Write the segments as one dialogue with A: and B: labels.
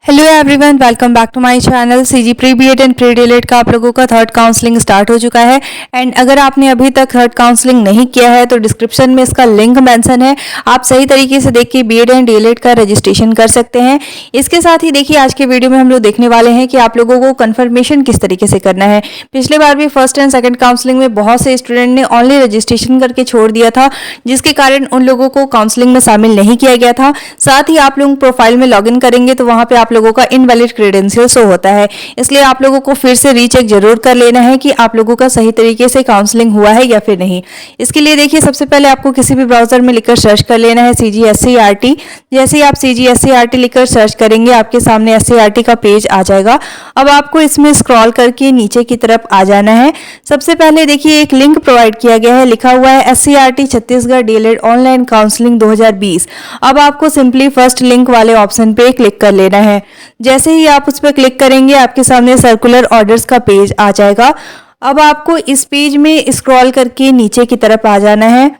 A: Hello everyone, welcome back to my channel. CG pre BEd and pre DElEd का आप लोगों का third counselling start हो चुका है। एंड अगर आपने अभी तक थर्ड काउंसलिंग नहीं किया है तो डिस्क्रिप्शन में इसका लिंक मेंशन है, आप सही तरीके से देख के बीएड एंड डीएलएड का रजिस्ट्रेशन कर सकते हैं। इसके साथ ही देखिए, आज के वीडियो में हम लोग देखने वाले हैं कि आप लोगों को कन्फर्मेशन किस तरीके से करना है। पिछले बार भी फर्स्ट एंड सेकेंड काउंसलिंग में बहुत से स्टूडेंट ने ऑनली रजिस्ट्रेशन करके छोड़ दिया था, जिसके कारण उन लोगों को काउंसलिंग में शामिल नहीं किया गया था। साथ ही आप लोग प्रोफाइल में लॉग इन करेंगे तो वहां पे आप लोगों का इनवैलिड क्रेडेंशियल शो होता है, इसलिए आप लोगों को फिर से रीचेक जरूर कर लेना है कि आप लोगों का सही तरीके से काउंसलिंग हुआ है या फिर नहीं। इसके लिए देखिए, सबसे पहले आपको किसी भी ब्राउजर में लिखकर सर्च कर लेना है CGSCERT। जैसे ही आप CGSCERT लिखकर सर्च करेंगे, आपके सामने SCERT का पेज आ जाएगा। अब आपको इसमें स्क्रॉल करके नीचे की तरफ आ जाना है। सबसे पहले देखिए, एक लिंक प्रोवाइड किया गया है, लिखा हुआ है SCERT Chhattisgarh DElEd online counselling 2020। अब आपको सिंपली फर्स्ट लिंक वाले ऑप्शन पे क्लिक कर लेना है। जैसे ही आप उस पर क्लिक करेंगे, आपके सामने सर्कुलर ऑर्डर्स का पेज आ जाएगा। अब आपको इस पेज में स्क्रॉल करके नीचे की तरफ आ जाना है।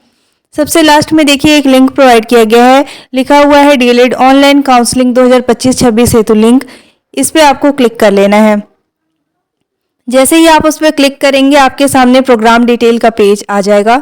A: सबसे लास्ट में देखिए, एक लिंक प्रोवाइड किया गया है, लिखा हुआ है डीएलएड ऑनलाइन काउंसलिंग 2025-26 हेतु लिंक। इस पे आपको क्लिक कर लेना है। जैसे ही आप उस पर क्लिक करेंगे, आपके सामने प्रोग्राम डिटेल का पेज आ जाएगा।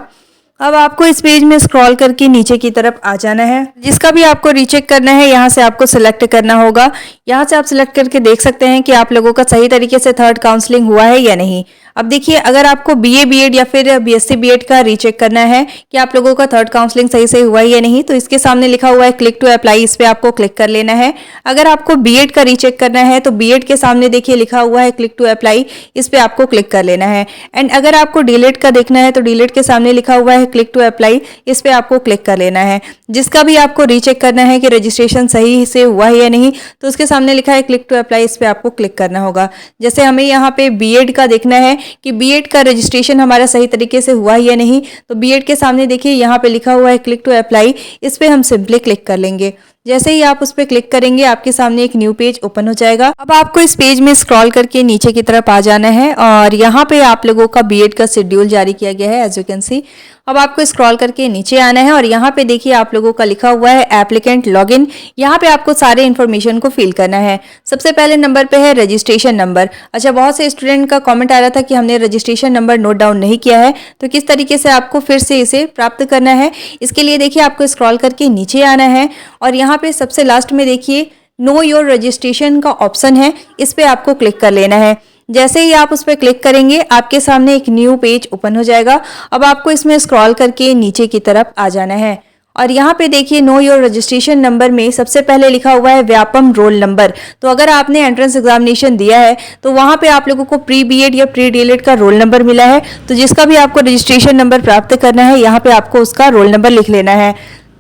A: अब आपको इस पेज में स्क्रॉल करके नीचे की तरफ आ जाना है। जिसका भी आपको रीचेक करना है, यहाँ से आपको सिलेक्ट करना होगा। यहाँ से आप सिलेक्ट करके देख सकते हैं कि आप लोगों का सही तरीके से थर्ड काउंसलिंग हुआ है या नहीं। अब देखिए, अगर आपको BA बीएड या फिर BSc बीएड का रीचेक करना है कि आप लोगों का थर्ड काउंसलिंग सही से हुआ है या नहीं, तो इसके सामने लिखा हुआ है क्लिक टू अप्लाई, इस पे आपको क्लिक कर लेना है। अगर आपको बीएड का रीचेक करना है तो बीएड के सामने देखिए लिखा हुआ है क्लिक टू अप्लाई, इस पे आपको क्लिक कर लेना है। एंड अगर आपको डीएलएड का देखना है तो डीएलएड के सामने लिखा हुआ है क्लिक टू अप्लाई, इस पे आपको क्लिक कर लेना है। जिसका भी आपको रीचेक करना है कि रजिस्ट्रेशन सही से हुआ है या नहीं, तो उसके सामने लिखा है क्लिक टू अप्लाई, इस पे आपको क्लिक करना होगा। जैसे हमें यहाँ पे बीएड का देखना है कि बीएड का रजिस्ट्रेशन हमारा सही तरीके से हुआ है या नहीं, तो बीएड के सामने देखिए यहाँ पे लिखा हुआ है क्लिक टू अप्लाई, इस पे हम सिंपली क्लिक कर लेंगे। जैसे ही आप उस पर क्लिक करेंगे, आपके सामने एक न्यू पेज ओपन हो जाएगा। अब आपको इस पेज में स्क्रॉल करके नीचे की तरफ आ जाना है और यहाँ पे आप लोगों का बीएड का शेड्यूल जारी किया गया है, एज यू कैन सी। अब आपको स्क्रॉल करके नीचे आना है और यहाँ पे देखिए आप लोगों का लिखा हुआ है एप्लीकेंट लॉगिन। यहाँ पे आपको सारे इन्फॉर्मेशन को फिल करना है। सबसे पहले नंबर पे है रजिस्ट्रेशन नंबर। अच्छा, बहुत से स्टूडेंट का कमेंट आ रहा था कि हमने रजिस्ट्रेशन नंबर नोट डाउन नहीं किया है, तो किस तरीके से आपको फिर से इसे प्राप्त करना है। इसके लिए देखिए, आपको स्क्रॉल करके नीचे आना है और यहाँ पे सबसे लास्ट में देखिए नो योर रजिस्ट्रेशन का ऑप्शन है, इस पे आपको क्लिक कर लेना है। जैसे ही आप उस पर क्लिक करेंगे, आपके सामने एक न्यू पेज ओपन हो जाएगा। अब आपको इसमें स्क्रॉल करके नीचे की तरफ आ जाना है और यहाँ पे देखिए नो योर रजिस्ट्रेशन नंबर में सबसे पहले लिखा हुआ है व्यापम रोल नंबर। तो अगर आपने एंट्रेंस एग्जामिनेशन दिया है तो वहाँ पे आप लोगों को प्री बीएड या प्री डीएलएड का रोल नंबर मिला है, तो जिसका भी आपको रजिस्ट्रेशन नंबर प्राप्त करना है, यहाँ पे आपको उसका रोल नंबर लिख लेना है।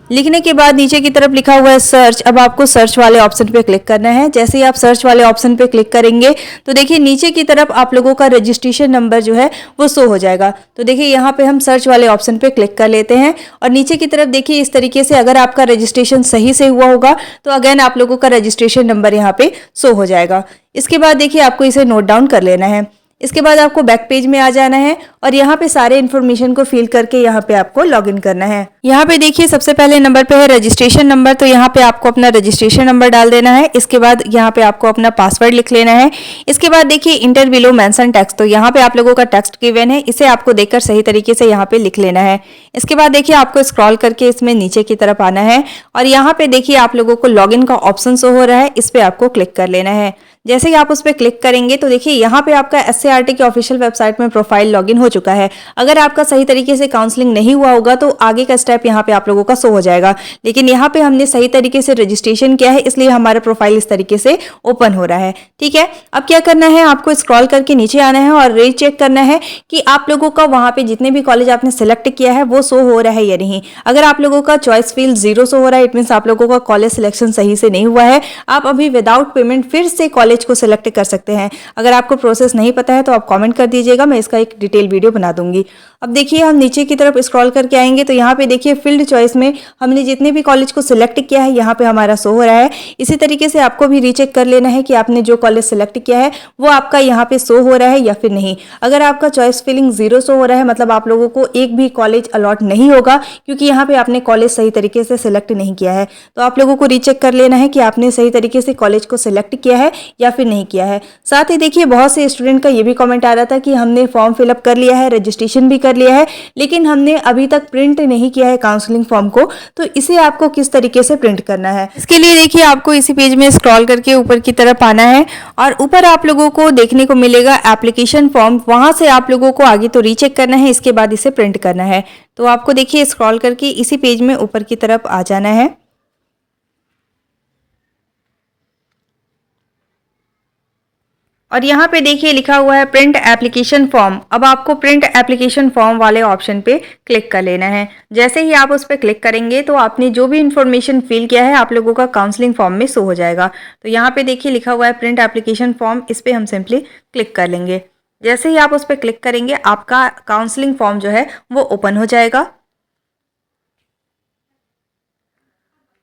A: लिखने के बाद नीचे की तरफ लिखा हुआ है सर्च। अब आपको सर्च वाले ऑप्शन पे क्लिक करना है। जैसे ही आप सर्च वाले ऑप्शन पे क्लिक करेंगे तो देखिए नीचे की तरफ आप लोगों का रजिस्ट्रेशन नंबर जो है वो शो हो जाएगा। तो देखिए यहाँ पे हम सर्च वाले ऑप्शन पे क्लिक कर लेते हैं और नीचे की तरफ देखिए इस तरीके से अगर आपका रजिस्ट्रेशन सही से हुआ होगा तो अगेन आप लोगों का रजिस्ट्रेशन नंबर यहाँ पे शो हो जाएगा। इसके बाद देखिए आपको इसे नोट डाउन कर लेना है। इसके बाद आपको बैक पेज में आ जाना है और यहाँ पे सारे इन्फॉर्मेशन को फिल करके यहाँ पे आपको लॉगिन करना है। यहाँ पे देखिए सबसे पहले नंबर पे है रजिस्ट्रेशन नंबर, तो यहाँ पे आपको अपना रजिस्ट्रेशन नंबर डाल देना है। इसके बाद यहाँ पे आपको अपना पासवर्ड लिख लेना है। इसके बाद देखिए इंटर बिलो मेंशन टेक्स्ट, तो यहाँ पे आप लोगों का टेक्स्ट गिवन है, इसे आपको देखकर सही तरीके से यहाँ पे लिख लेना है। इसके बाद देखिए आपको स्क्रॉल करके इसमें नीचे की तरफ आना है और यहाँ पे देखिए आप लोगों को लॉगिन का ऑप्शन शो हो रहा है, इस पे आपको क्लिक कर लेना है। जैसे ही आप उस पर क्लिक करेंगे तो देखिए यहाँ पे आपका SCERT की ऑफिशियल वेबसाइट में प्रोफाइल लॉगिन हो चुका है। अगर आपका सही तरीके से काउंसलिंग नहीं हुआ होगा तो आगे का स्टेप यहाँ पे आप लोगों का शो हो जाएगा, लेकिन यहाँ पे हमने सही तरीके से रजिस्ट्रेशन किया है, इसलिए हमारा प्रोफाइल इस तरीके से ओपन हो रहा है। ठीक है, अब क्या करना है, आपको स्क्रॉल करके नीचे आना है और रीचेक करना है कि आप लोगों का वहाँ पे जितने भी कॉलेज आपने सिलेक्ट किया है वो शो हो रहा है या नहीं। अगर आप लोगों का चॉइस फील्ड 0 शो हो रहा है, इट मीन्स आप लोगों का कॉलेज सिलेक्शन सही से नहीं हुआ है। आप अभी विदाउट पेमेंट फिर से कॉलेज को सिलेक्ट कर सकते हैं। अगर आपको प्रोसेस नहीं पता है तो आप कमेंट कर दीजिएगा, मैं इसका एक डिटेल वीडियो बना दूंगी। अब देखिए हम नीचे की तरफ स्क्रॉल करके आएंगे तो यहाँ पे देखिए देखिए फील्ड चॉइस में हमने जितने भी कॉलेज को सिलेक्ट किया है यहाँ पे हमारा शो हो रहा है। इसी तरीके से आपको भी रीचेक कर लेना है कि आपने जो कॉलेज सिलेक्ट किया है वो आपका यहाँ पे शो हो रहा है या फिर नहीं। अगर आपका चॉइस फिलिंग 0 शो हो रहा है मतलब आप लोगों को एक भी कॉलेज अलॉट नहीं होगा, क्योंकि यहाँ पे आपने कॉलेज सही तरीके से सिलेक्ट नहीं किया है। तो आप लोगों को रीचेक कर लेना है कि आपने सही तरीके से कॉलेज को सिलेक्ट किया है या फिर नहीं किया है। साथ ही देखिए बहुत से स्टूडेंट का ये भी कॉमेंट आ रहा था कि हमने फॉर्म फिलअप कर लिया है, रजिस्ट्रेशन भी कर लिया है, लेकिन हमने अभी तक प्रिंट नहीं किया है काउंसलिंग फॉर्म को, तो इसे आपको किस तरीके से प्रिंट करना है। इसके लिए देखिए आपको इसी पेज में स्क्रॉल करके ऊपर की तरफ आना है और ऊपर आप लोगों को देखने को मिलेगा एप्लीकेशन फॉर्म। वहां से आप लोगों को आगे तो रीचेक करना है, इसके बाद इसे प्रिंट करना है। तो आपको देखिए स्क्रॉल करके इसी पेज में ऊपर की तरफ आ जाना है और यहाँ पे देखिए लिखा हुआ है प्रिंट एप्लीकेशन फॉर्म। अब आपको प्रिंट एप्लीकेशन फॉर्म वाले ऑप्शन पे क्लिक कर लेना है। जैसे ही आप उस पर क्लिक करेंगे तो आपने जो भी इन्फॉर्मेशन फिल किया है आप लोगों का काउंसलिंग फॉर्म में शो हो जाएगा। तो यहाँ पे देखिए लिखा हुआ है प्रिंट एप्लीकेशन फॉर्म, इस पर हम सिंपली क्लिक कर लेंगे। जैसे ही आप उस पर क्लिक करेंगे आपका काउंसलिंग फॉर्म जो है वो ओपन हो जाएगा।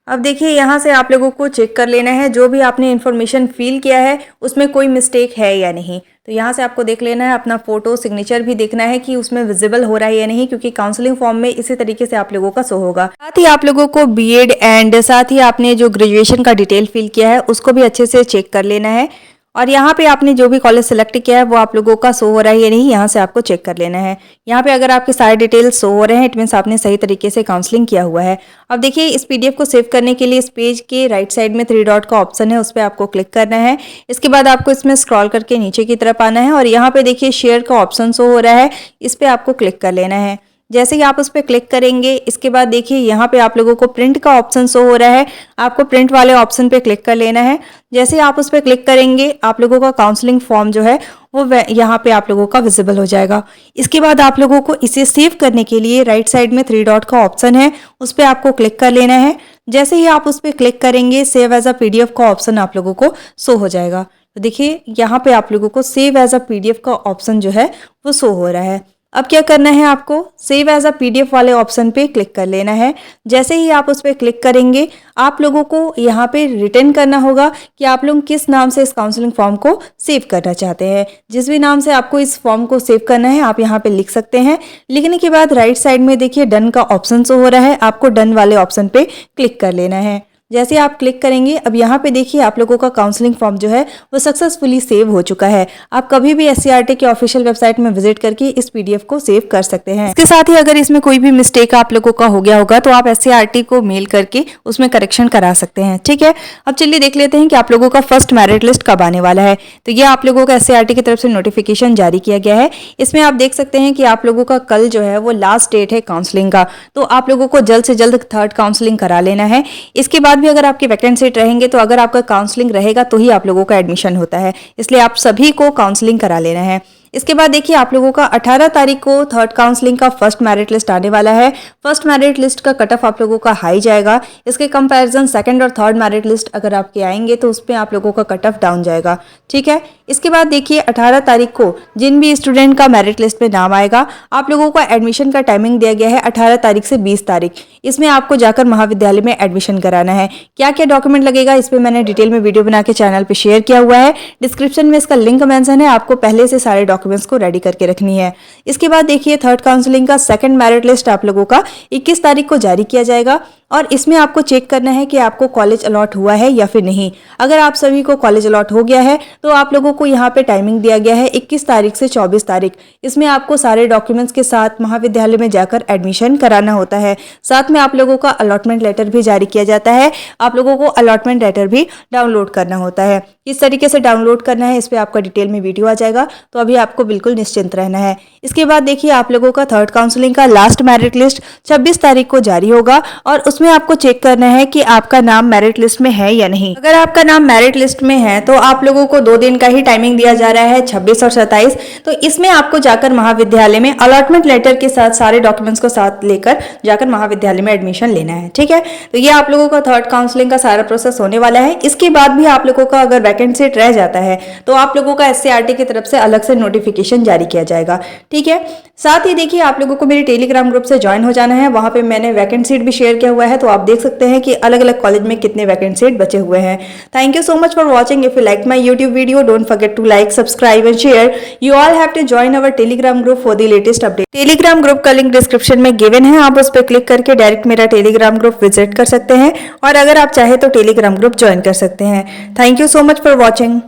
A: अब देखिए यहाँ से आप लोगों को चेक कर लेना है जो भी आपने इन्फॉर्मेशन फिल किया है उसमें कोई मिस्टेक है या नहीं। तो यहाँ से आपको देख लेना है, अपना फोटो सिग्नेचर भी देखना है कि उसमें विजिबल हो रहा है या नहीं, क्योंकि काउंसलिंग फॉर्म में इसी तरीके से आप लोगों का शो होगा। साथ ही आप लोगों को बीएड एंड साथ ही आपने जो ग्रेजुएशन का डिटेल फिल किया है उसको भी अच्छे से चेक कर लेना है और यहाँ पे आपने जो भी कॉलेज सेलेक्ट किया है वो आप लोगों का शो हो रहा है या नहीं, यहाँ से आपको चेक कर लेना है। यहाँ पे अगर आपके सारे डिटेल्स शो हो रहे हैं इट मीन्स आपने सही तरीके से काउंसलिंग किया हुआ है। अब देखिए इस पीडीएफ को सेव करने के लिए इस पेज के राइट साइड में 3 डॉट का ऑप्शन है, उस पर आपको क्लिक करना है। इसके बाद आपको इसमें स्क्रॉल करके नीचे की तरफ आना है और यहाँ पे देखिए शेयर का ऑप्शन शो हो रहा है, इस पर आपको क्लिक कर लेना है। जैसे ही आप उस पर क्लिक करेंगे इसके बाद देखिए यहाँ पे आप लोगों को प्रिंट का ऑप्शन शो हो रहा है, आपको प्रिंट वाले ऑप्शन पे क्लिक कर लेना है। जैसे ही आप उस पर क्लिक करेंगे आप लोगों का काउंसलिंग फॉर्म जो है वो यहाँ पे आप लोगों का विजिबल हो जाएगा। इसके बाद आप लोगों को इसे सेव करने के लिए राइट साइड में 3 डॉट का ऑप्शन है, उस पर आपको क्लिक कर लेना है। जैसे ही आप उस पर क्लिक करेंगे सेव एज अ पीडीएफ का ऑप्शन आप लोगों को शो हो जाएगा। तो देखिए यहाँ पे आप लोगों को सेव एज अ पीडीएफ का ऑप्शन जो है वो शो हो रहा है। अब क्या करना है, आपको सेव एज अ पीडीएफ वाले ऑप्शन पे क्लिक कर लेना है। जैसे ही आप उस पर क्लिक करेंगे आप लोगों को यहाँ पे रिटर्न करना होगा कि आप लोग किस नाम से इस काउंसलिंग फॉर्म को सेव करना चाहते हैं। जिस भी नाम से आपको इस फॉर्म को सेव करना है आप यहाँ पे लिख सकते हैं। लिखने के बाद राइट साइड में देखिए डन का ऑप्शन शो हो रहा है, आपको डन वाले ऑप्शन पे क्लिक कर लेना है। जैसे आप क्लिक करेंगे अब यहाँ पे देखिए आप लोगों का काउंसलिंग फॉर्म जो है वो सक्सेसफुली सेव हो चुका है। आप कभी भी एससीईआरटी के ऑफिशियल वेबसाइट में विजिट करके इस पीडीएफ को सेव कर सकते हैं। इसके साथ ही अगर इसमें कोई भी मिस्टेक आप लोगों का हो गया होगा तो आप एससीईआरटी को मेल करके उसमें करेक्शन करा सकते हैं। ठीक है, अब चलिए देख लेते हैं कि आप लोगों का फर्स्ट मेरिट लिस्ट कब आने वाला है। तो ये आप लोगों का एससीईआरटी की तरफ से नोटिफिकेशन जारी किया गया है। इसमें आप देख सकते हैं कि आप लोगों का कल जो है वो लास्ट डेट है काउंसलिंग का, तो आप लोगों को जल्द से जल्द थर्ड काउंसलिंग करा लेना है। इसके बाद भी अगर आपके वैकेंट सीट रहेंगे तो अगर आपका काउंसलिंग रहेगा तो ही आप लोगों का एडमिशन होता है, इसलिए आप सभी को काउंसलिंग करा लेना है। इसके बाद देखिए आप लोगों का 18 तारीख को थर्ड काउंसलिंग का फर्स्ट मेरिट लिस्ट आने वाला है। फर्स्ट मेरिट लिस्ट का कट ऑफ आप लोगों का हाई जाएगा। इसके कंपैरिजन सेकंड और थर्ड मेरिट लिस्ट अगर आपके आएंगे तो उसमें आप लोगों का कट ऑफ डाउन जाएगा। ठीक है, इसके बाद देखिए 18 तारीख को जिन भी स्टूडेंट का मेरिट लिस्ट में नाम आएगा आप लोगों को एडमिशन का टाइमिंग दिया गया है 18 तारीख से 20 तारीख। इसमें आपको जाकर महाविद्यालय में एडमिशन कराना है। क्या क्या डॉक्यूमेंट लगेगा इस पर मैंने डिटेल में वीडियो बना के चैनल पे शेयर किया हुआ है, डिस्क्रिप्शन में इसका लिंक मेंशन है, आपको पहले से सारे डॉक्यूमेंट्स को रेडी करके रखनी है। इसके बाद देखिए थर्ड काउंसलिंग का सेकंड मेरिट लिस्ट आप लोगों का 21 तारीख को जारी किया जाएगा और इसमें आपको चेक करना है कि आपको कॉलेज अलॉट हुआ है या फिर नहीं। अगर आप सभी को कॉलेज अलॉट हो गया है तो आप लोगों को यहाँ पे टाइमिंग दिया गया है 21 तारीख से 24 तारीख। इसमें आपको सारे डॉक्यूमेंट्स के साथ महाविद्यालय में जाकर एडमिशन कराना होता है। साथ में आप लोगों का अलॉटमेंट लेटर भी जारी किया जाता है, आप लोगों को अलॉटमेंट लेटर भी डाउनलोड करना होता है। किस तरीके से डाउनलोड करना है इस पर आपका डिटेल में वीडियो आ जाएगा, तो अभी आपको बिल्कुल निश्चिंत रहना है। इसके बाद देखिए आप लोगों का थर्ड काउंसलिंग का लास्ट मेरिट लिस्ट 26 तारीख को जारी होगा और उसमें इसमें आपको चेक करना है कि आपका नाम मेरिट लिस्ट में है या नहीं। अगर आपका नाम मेरिट लिस्ट में है तो आप लोगों को 2 दिन का ही टाइमिंग दिया जा रहा है, 26 और 27। तो इसमें आपको जाकर महाविद्यालय में अलॉटमेंट लेटर के साथ सारे डॉक्यूमेंट्स को साथ लेकर जाकर महाविद्यालय में एडमिशन लेना है। ठीक है, तो ये आप लोगों का थर्ड काउंसलिंग का सारा प्रोसेस होने वाला है। इसके बाद भी आप लोगों का अगर वैकेंट सीट रह जाता है तो आप लोगों का SCRT की तरफ से अलग से नोटिफिकेशन जारी किया जाएगा। ठीक है, साथ ही देखिए आप लोगों को मेरे टेलीग्राम ग्रुप से ज्वाइन हो जाना है। वहां पे मैंने वैकेंट सीट भी शेयर किया हुआ है, तो आप देख सकते हैं कि अलग अलग कॉलेज में कितने वैकेंट सीट बचे हुए हैं। Thank you so much for watching. If you like my YouTube video, don't forget to like, subscribe and share. You all have to join our Telegram group for the latest update. Telegram group का link description में given है, आप उस पर click करके direct मेरा Telegram group visit कर सकते हैं और अगर आप चाहे तो टेलीग्राम ग्रुप ज्वाइन कर सकते हैं। Thank you so much for watching.